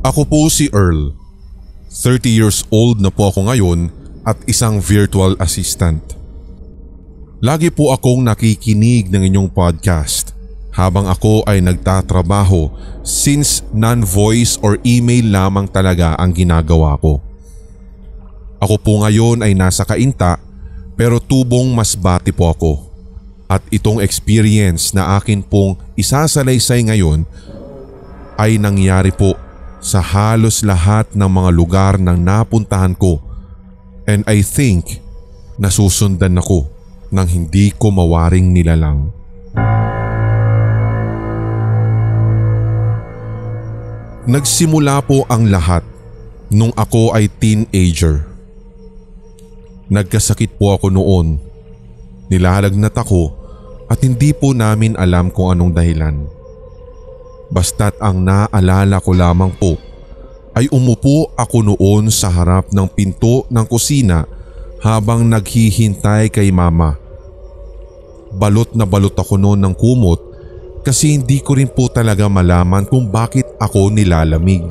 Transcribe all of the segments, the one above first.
Ako po si Earl. 30 years old na po ako ngayon at isang virtual assistant. Lagi po akong nakikinig ng inyong podcast habang ako ay nagtatrabaho since non-voice or email lamang talaga ang ginagawa ko. Ako po ngayon ay nasa Cainta pero tubong Masbate po ako. At itong experience na akin pong isasalaysay ngayon ay nangyari po sa halos lahat ng mga lugar ng napuntahan ko, and I think nasusundan ako ng hindi ko mawaring nilalang. Nagsimula po ang lahat nung ako ay teenager. Nagkasakit po ako noon. Nilalagnat ako at hindi po namin alam kung anong dahilan. Basta't ang naalala ko lamang po ay umupo ako noon sa harap ng pinto ng kusina habang naghihintay kay mama. Balot na balot ako noon ng kumot kasi hindi ko rin po talaga malaman kung bakit ako nilalamig.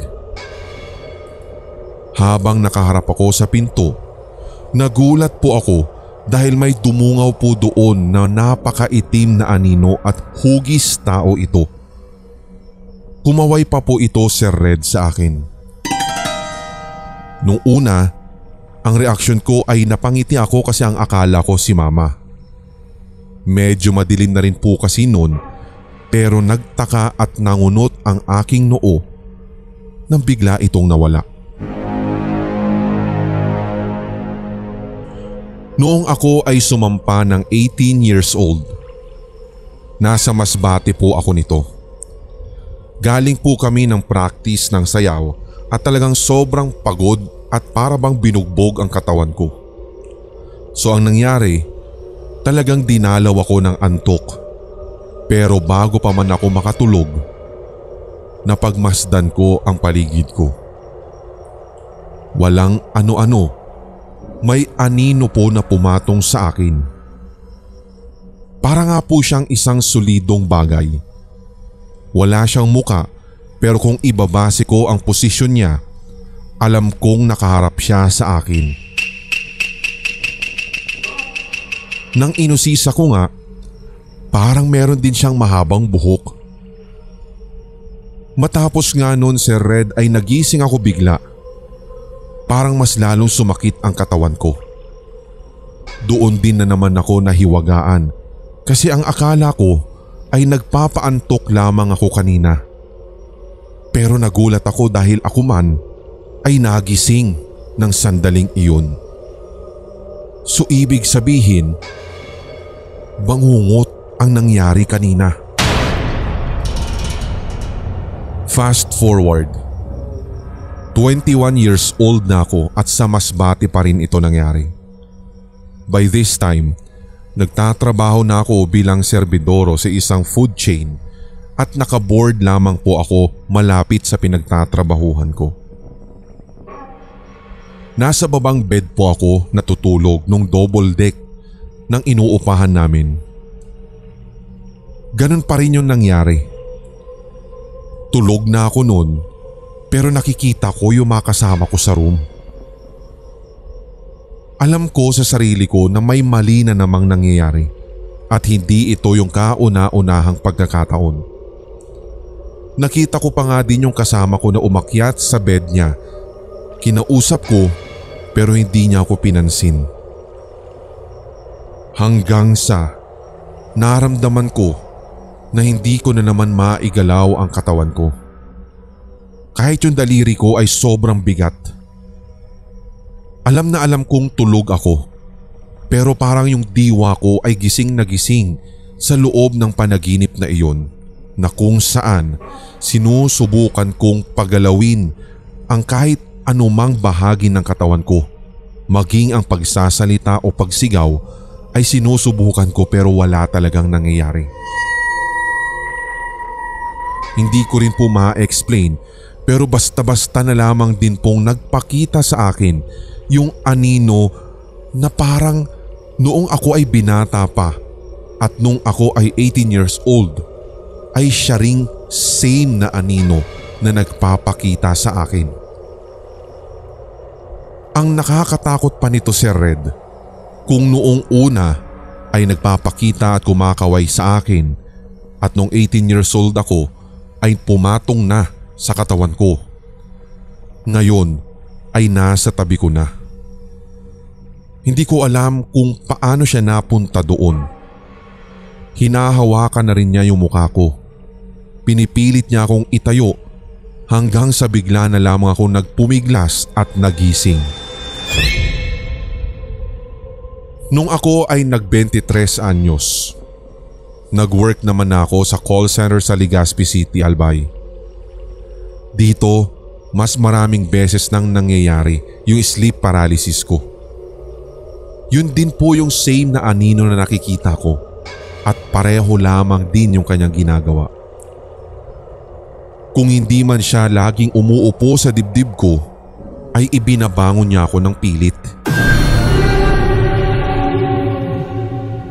Habang nakaharap ako sa pinto, nagulat po ako dahil may dumungaw po doon na napakaitim na anino at hugis tao ito. Kumaway pa po ito Sir Red sa akin. Nung una, ang reaksyon ko ay napangiti ako kasi ang akala ko si mama. Medyo madilim na rin po kasi noon pero nagtaka at nangunot ang aking noo nang bigla itong nawala. Noong ako ay sumampa ng 18 years old, nasa Masbate po ako nito. Galing po kami ng practice ng sayaw at talagang sobrang pagod at para bang binugbog ang katawan ko. So ang nangyari, talagang dinalaw ako ng antok. Pero bago pa man ako makatulog, napagmasdan ko ang paligid ko. Walang ano-ano. May anino po na pumatong sa akin. Para nga po siyang isang solidong bagay. Wala siyang muka pero kung ibabase ko ang posisyon niya, alam kong nakaharap siya sa akin. Nang inusisa ko nga, parang meron din siyang mahabang buhok. Matapos nga noon Sir Red ay nagising ako bigla. Parang mas lalong sumakit ang katawan ko. Doon din na naman ako nahiwagaan kasi ang akala ko ay nagpapaantok lamang ako kanina. Pero nagulat ako dahil ako man ay nagising ng sandaling iyon. So ibig sabihin, bangungot ang nangyari kanina. Fast forward. 21 years old na ako at sa Masbate pa rin ito nangyari. By this time, nagtatrabaho na ako bilang serbidoro sa isang food chain at nakaboard lamang po ako malapit sa pinagtatrabahuhan ko. Nasa babang bed po ako natutulog nung double deck ng inuupahan namin. Ganun pa rin yung nangyari. Tulog na ako noon. Pero nakikita ko yung mga kasama ko sa room. Alam ko sa sarili ko na may mali na namang nangyayari at hindi ito yung kauna-unahang pagkakataon. Nakita ko pa nga din yung kasama ko na umakyat sa bed niya. Kinausap ko pero hindi niya ako pinansin. Hanggang sa naramdaman ko na hindi ko na naman maigalaw ang katawan ko. Kahit yung daliri ko ay sobrang bigat. Alam na alam kong tulog ako, pero parang yung diwa ko ay gising na gising sa loob ng panaginip na iyon na kung saan sinusubukan kong pagalawin ang kahit anumang bahagi ng katawan ko. Maging ang pagsasalita o pagsigaw ay sinusubukan ko pero wala talagang nangyayari. Hindi ko rin po ma-explain pero basta-basta na lamang din pong nagpakita sa akin yung anino na parang noong ako ay binata pa at nung ako ay 18 years old ay siya ring same na anino na nagpapakita sa akin. Ang nakakatakot pa nito, Sir Red, kung noong una ay nagpapakita at kumakaway sa akin at nung 18 years old ako ay pumatong na sa katawan ko. Ngayon ay nasa tabi ko na. Hindi ko alam kung paano siya napunta doon. Hinahawakan na rin niya yung mukha ko. Pinipilit niya akong itayo hanggang sa bigla na lamang ako nagpumiglas at nagising. Nung ako ay nag-23 anyos, nag-work naman ako sa call center sa Legazpi City, Albay. Dito, mas maraming beses nang nangyayari yung sleep paralysis ko. Yun din po yung same na anino na nakikita ko at pareho lamang din yung kanyang ginagawa. Kung hindi man siya laging umuupo sa dibdib ko, ay ibinabangon niya ako ng pilit.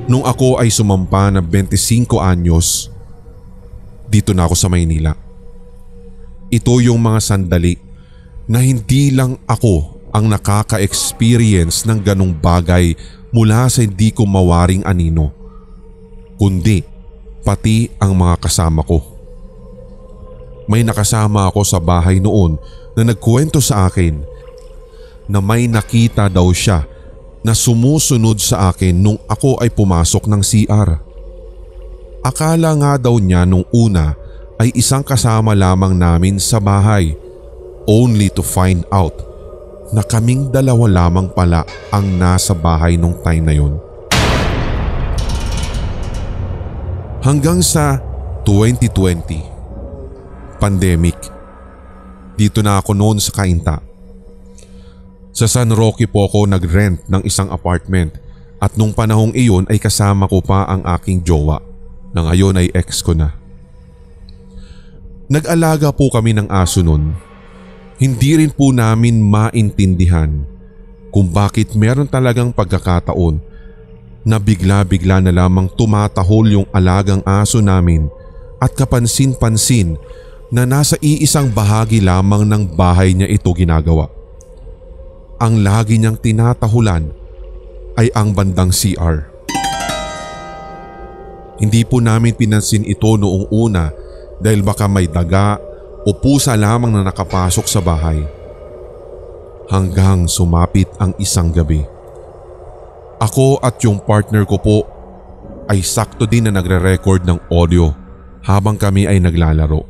Nung ako ay sumampa na 25 anyos, dito na ako sa Maynila. Ito yung mga sandali na hindi lang ako ang nakaka-experience ng ganong bagay mula sa hindi ko mawaring anino, kundi pati ang mga kasama ko. May nakasama ako sa bahay noon na nagkwento sa akin na may nakita daw siya na sumusunod sa akin nung ako ay pumasok ng CR. Akala nga daw niya nung una ay isang kasama lamang namin sa bahay, only to find out na kaming dalawa lamang pala ang nasa bahay nung time na yun. Hanggang sa 2020, pandemic. Dito na ako noon sa Cainta. Sa San Roque po ako nag-rent ng isang apartment at nung panahong iyon ay kasama ko pa ang aking jowa na ngayon ay ex ko na. Nag-alaga po kami ng aso noon. Hindi rin po namin maintindihan kung bakit meron talagang pagkakataon na bigla-bigla na lamang tumatahol yung alagang aso namin at kapansin-pansin na nasa iisang bahagi lamang ng bahay niya ito ginagawa. Ang lagi niyang tinatahulan ay ang bandang CR. Hindi po namin pinansin ito noong una dahil baka may daga o pusa lamang na nakapasok sa bahay. Hanggang sumapit ang isang gabi. Ako at yung partner ko po ay sakto din na nagre-record ng audio habang kami ay naglalaro.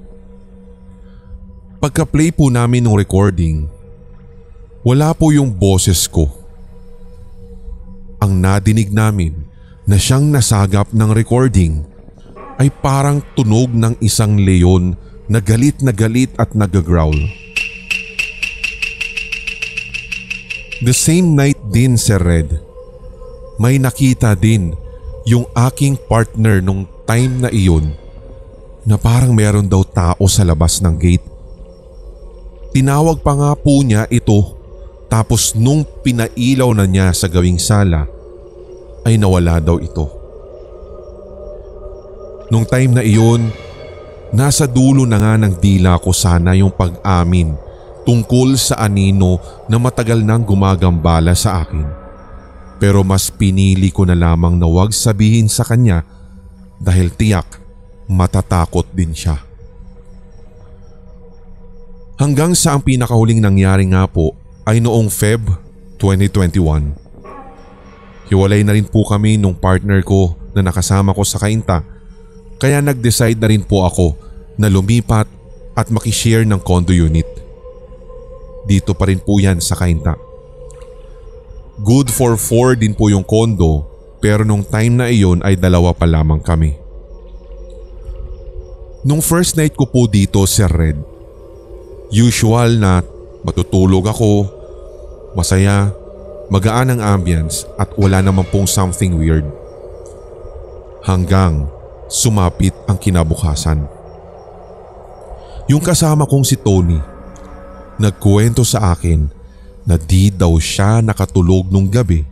Pagka-play po namin ng recording, wala po yung boses ko. Ang nadinig namin na siyang nasagap ng recording ay parang tunog ng isang leon na galit at nag-growl. The same night din, Sir Red, may nakita din yung aking partner nung time na iyon na parang meron daw tao sa labas ng gate. Tinawag pa nga po niya ito. Tapos nung pinailaw na niya sa gawing sala, ay nawala daw ito. Nung time na iyon, nasa dulo na nga ng dila ko sana yung pag-amin tungkol sa anino na matagal nang gumagambala sa akin. Pero mas pinili ko na lamang na wag sabihin sa kanya dahil tiyak matatakot din siya. Hanggang sa ang pinakahuling nangyari nga po ay noong Feb 2021. Hiwalay na rin po kami nung partner ko na nakasama ko sa Cainta, kaya nag-decide na rin po ako na lumipat at makishare ng condo unit. Dito pa rin po yan sa Cainta. Good for 4 din po yung condo pero nung time na iyon ay 2 pa lamang kami. Nung first night ko po dito, Sir Red, usual na matutulog ako, masaya, magaan ang ambience at wala naman pong something weird. Hanggang sumapit ang kinabukasan. Yung kasama kong si Tony, nagkuwento sa akin na di daw siya nakatulog nung gabi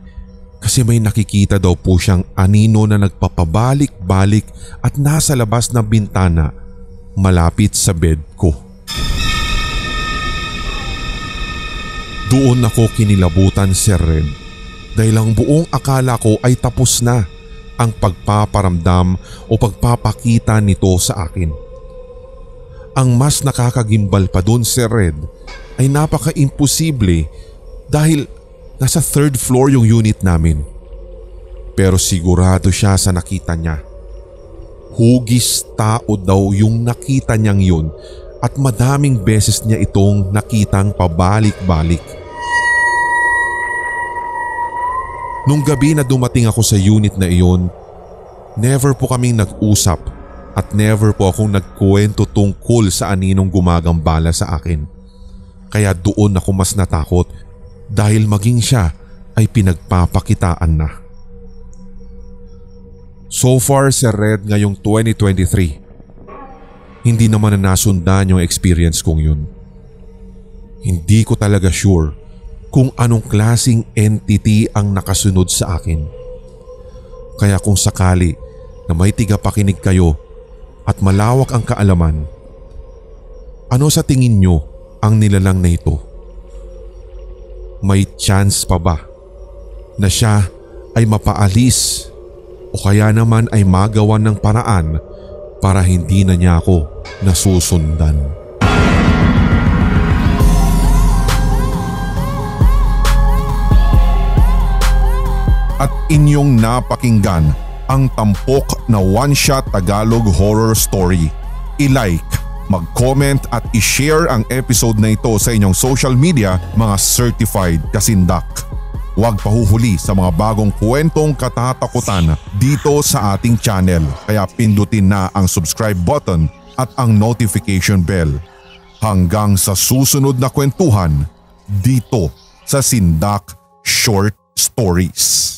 kasi may nakikita daw po siyang anino na nagpapabalik-balik at nasa labas ng bintana malapit sa bed ko. Doon ako kinilabutan, Sir Red, dahil ang buong akala ko ay tapos na ang pagpaparamdam o pagpapakita nito sa akin. Ang mas nakakagimbal pa doon, Sir Red, ay napaka-imposible dahil nasa 3rd floor yung unit namin. Pero sigurado siya sa nakita niya. Hugis tao daw yung nakita niyang yun at madaming beses niya itong nakitang pabalik-balik. Nung gabi na dumating ako sa unit na iyon, never po kaming nag-usap at never po akong nagkuwento tungkol sa aninong gumagambala sa akin. Kaya doon ako mas natakot dahil maging siya ay pinagpapakitaan na. So far, Sir Red, ngayong 2023, hindi naman na nasundan yung experience kong yun. Hindi ko talaga sure kung anong klaseng entity ang nakasunod sa akin. Kaya kung sakali na may tigapakinig kayo at malawak ang kaalaman, ano sa tingin nyo ang nilalang na ito? May chance pa ba na siya ay mapaalis o kaya naman ay magawan ng paraan para hindi na niya ako nasusundan? At inyong napakinggan ang tampok na one-shot Tagalog horror story. I-like, mag-comment at i-share ang episode na ito sa inyong social media, mga certified kasindak. Huwag pahuhuli sa mga bagong kwentong katatakutan dito sa ating channel, kaya pindutin na ang subscribe button at ang notification bell. Hanggang sa susunod na kwentuhan dito sa Sindak Short Stories.